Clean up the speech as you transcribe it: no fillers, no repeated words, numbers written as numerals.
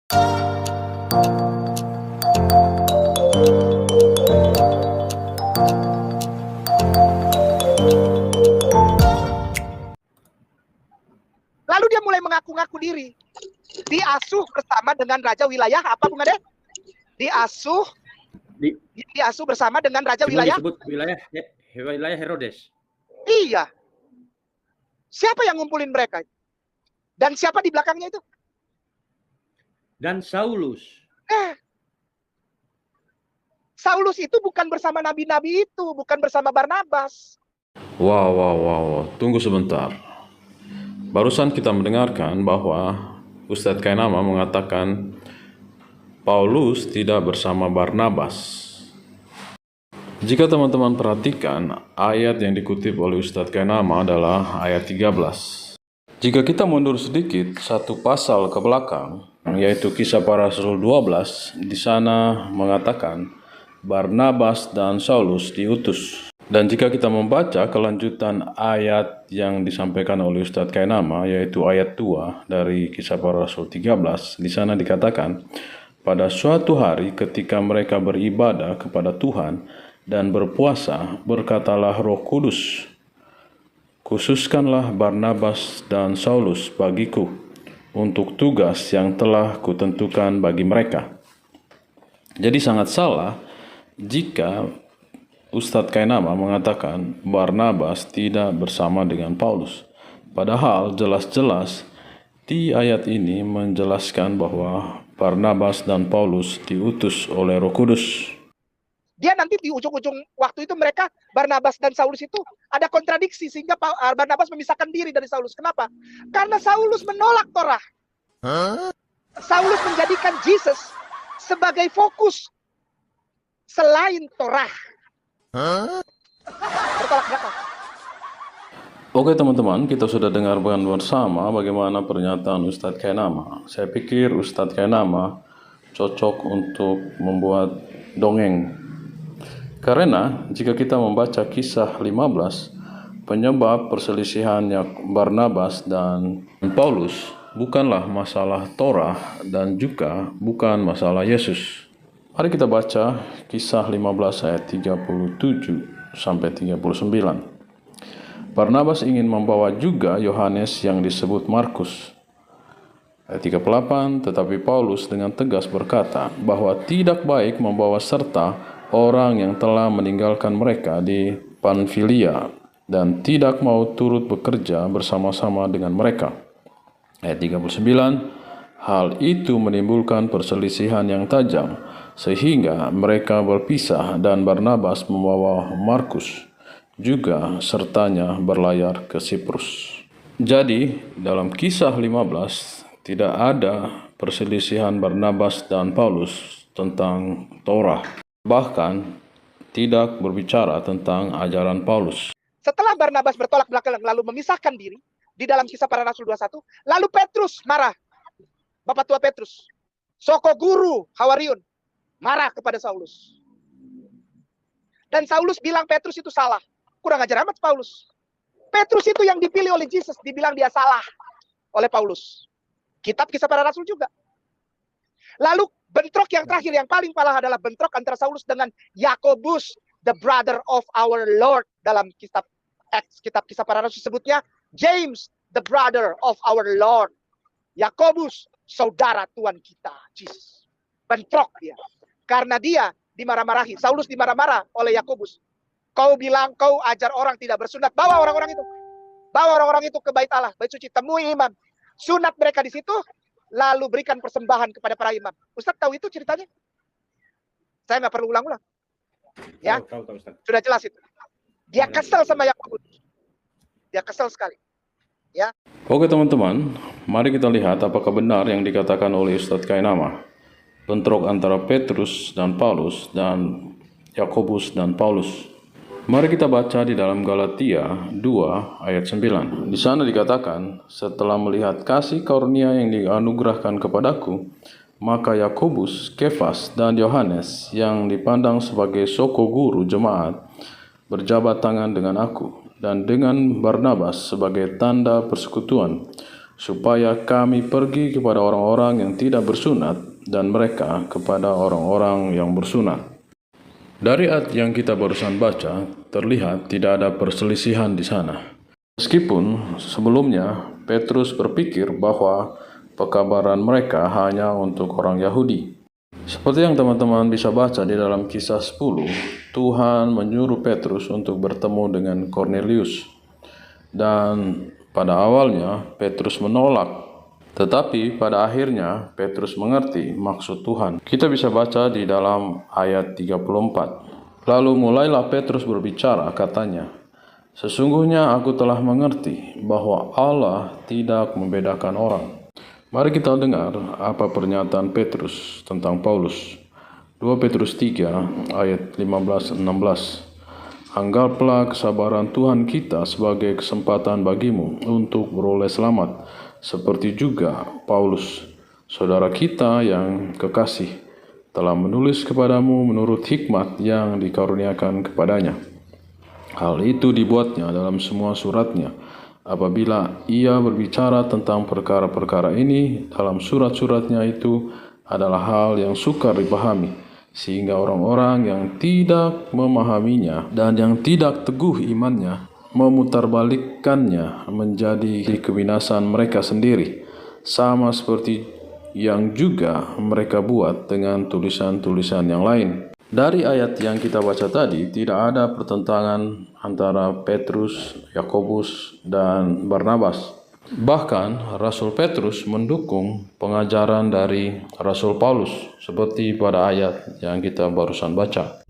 Lalu dia mulai mengaku-ngaku diri. Diasuh bersama dengan raja wilayah apa, Bung Ade? Diasuh bersama dengan raja wilayah. Disebut wilayah Herodes. Iya. Siapa yang ngumpulin mereka? Dan siapa di belakangnya itu? Dan Saulus. Saulus itu bukan bersama nabi-nabi itu, bukan bersama Barnabas. Wow. Tunggu sebentar. Barusan kita mendengarkan bahwa Ustadz Kainama mengatakan Paulus tidak bersama Barnabas. Jika teman-teman perhatikan, ayat yang dikutip oleh Ustadz Kainama adalah ayat 13. Jika kita mundur sedikit, satu pasal ke belakang, yaitu Kisah Para Rasul 12, di sana mengatakan Barnabas dan Saulus diutus. Dan jika kita membaca kelanjutan ayat yang disampaikan oleh Ustadz Kainama, yaitu ayat 2 dari Kisah Para Rasul 13, di sana dikatakan, pada suatu hari ketika mereka beribadah kepada Tuhan dan berpuasa, berkatalah Roh Kudus, khususkanlah Barnabas dan Saulus bagiku untuk tugas yang telah kutentukan bagi mereka. Jadi sangat salah jika Ustadz Kainama mengatakan Barnabas tidak bersama dengan Paulus. Padahal jelas-jelas di ayat ini menjelaskan bahwa Barnabas dan Paulus diutus oleh Roh Kudus. Dia nanti di ujung-ujung waktu itu mereka, Barnabas dan Saulus itu ada kontradiksi sehingga Barnabas memisahkan diri dari Saulus. Kenapa? Karena Saulus menolak Torah. Saulus menjadikan Yesus sebagai fokus selain Torah. Bertolak belakang. Oke teman-teman, kita sudah dengarkan bersama bagaimana pernyataan Ustadz Kainama. Saya pikir Ustadz Kainama cocok untuk membuat dongeng. Karena jika kita membaca Kisah 15, penyebab perselisihannya Barnabas dan Paulus bukanlah masalah Torah dan juga bukan masalah Yesus. Mari kita baca Kisah 15 ayat 37 sampai 39. Barnabas ingin membawa juga Yohanes yang disebut Markus. Ayat 38, tetapi Paulus dengan tegas berkata bahwa tidak baik membawa serta orang yang telah meninggalkan mereka di Pamfilia dan tidak mau turut bekerja bersama-sama dengan mereka. Ayat 39, hal itu menimbulkan perselisihan yang tajam sehingga mereka berpisah dan Barnabas membawa Markus juga sertanya berlayar ke Siprus. Jadi dalam Kisah 15 tidak ada perselisihan Barnabas dan Paulus tentang Torah. Bahkan tidak berbicara tentang ajaran Paulus. Setelah Barnabas bertolak belakang lalu memisahkan diri di dalam Kisah Para Rasul 21, lalu Petrus marah. Bapak tua Petrus, soko guru Hawariun, marah kepada Saulus. Dan Saulus bilang Petrus itu salah. Kurang ajar amat Paulus. Petrus itu yang dipilih oleh Yesus, dibilang dia salah oleh Paulus. Kitab Kisah Para Rasul juga. Lalu bentrok yang terakhir yang paling parah adalah bentrok antara Saulus dengan Yakobus, the brother of our Lord. Dalam kitab Kisah Para Rasul sebutnya James, the brother of our Lord. Yakobus, saudara Tuhan kita, Jesus. Bentrok dia. Karena dia dimarah-marahi. Saulus dimarah-marah oleh Yakobus. Kau bilang kau ajar orang tidak bersunat. Bawa orang-orang itu. Bawa orang-orang itu ke bait Allah, bait suci. Temui imam. Sunat mereka di situ. Lalu berikan persembahan kepada para imam. Ustadz tahu itu ceritanya? Saya nggak perlu ulang-ulang. Ya, Tahu, Ustadz. sudah jelas itu. Dia kesel sama Yakobus. Dia kesel sekali. Ya. Oke teman-teman, mari kita lihat apakah benar yang dikatakan oleh Ustadz Kainama. Bentrok antara Petrus dan Paulus dan Yakobus dan Paulus. Mari kita baca di dalam Galatia 2 ayat 9. Di sana dikatakan, setelah melihat kasih karunia yang dianugerahkan kepadaku, maka Yakobus, Kefas, dan Yohanes yang dipandang sebagai soko guru jemaat berjabat tangan dengan aku dan dengan Barnabas sebagai tanda persekutuan supaya kami pergi kepada orang-orang yang tidak bersunat dan mereka kepada orang-orang yang bersunat. Dari ayat yang kita barusan baca, terlihat tidak ada perselisihan di sana. Meskipun sebelumnya Petrus berpikir bahwa pekabaran mereka hanya untuk orang Yahudi. Seperti yang teman-teman bisa baca di dalam Kisah 10, Tuhan menyuruh Petrus untuk bertemu dengan Cornelius. Dan pada awalnya Petrus menolak. Tetapi pada akhirnya Petrus mengerti maksud Tuhan. Kita bisa baca di dalam ayat 34. Lalu mulailah Petrus berbicara, katanya, "Sesungguhnya aku telah mengerti bahwa Allah tidak membedakan orang." Mari kita dengar apa pernyataan Petrus tentang Paulus. 2 Petrus 3 ayat 15-16. "Anggaplah kesabaran Tuhan kita sebagai kesempatan bagimu untuk beroleh selamat, seperti juga Paulus, saudara kita yang kekasih, telah menulis kepadamu menurut hikmat yang dikaruniakan kepadanya. Hal itu dibuatnya dalam semua suratnya. Apabila ia berbicara tentang perkara-perkara ini, dalam surat-suratnya itu adalah hal yang sukar dipahami, sehingga orang-orang yang tidak memahaminya dan yang tidak teguh imannya memutarbalikkannya menjadi kebinasan mereka sendiri, sama seperti yang juga mereka buat dengan tulisan-tulisan yang lain." Dari ayat yang kita baca tadi, tidak ada pertentangan antara Petrus, Yakobus, dan Barnabas. Bahkan Rasul Petrus mendukung pengajaran dari Rasul Paulus, seperti pada ayat yang kita barusan baca.